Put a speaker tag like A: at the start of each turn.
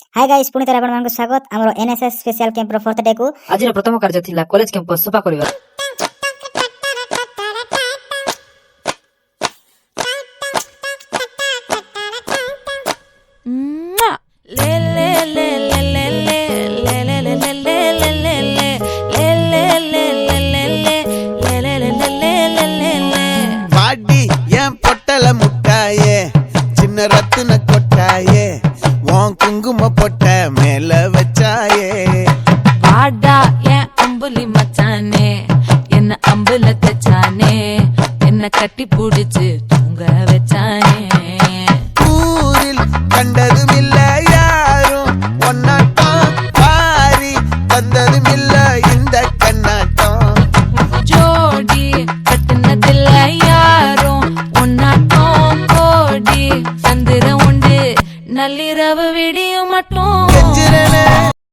A: Hi guys पुणी तरह आपन स्वागत हमरो एनएसएस स्पेशल कैंप रो 4th डे को
B: आज प्रथम कार्य थिला कॉलेज कैंपस सफा करबा।
C: ले ले ले ले ले ले ले ले ले ले ले ले ले
D: பாடி என் பொட்டல முட்டாயே சின்ன ரத்தின கொட்டாயே உன் குங்கும பொட்ட மேல வச்சாயே
C: வாடா என் அம்புலி மச்சானே என்ன அம்புல தச்சானே என்ன கட்டி புடிச்சு தூங்க வச்சானே
D: ஊரில் கண்டதும் இல்ல யாரும் ஒன்னாட்டம் பாரி தந்ததும் இல்ல இந்த கண்ணாட்டம்
C: ஜோடி கட்டுனதில்ல யாரும் ஒன்னாட்டம் கோடி சந்திர உண்டு நள்ளிரவு விடியும் மட்டும்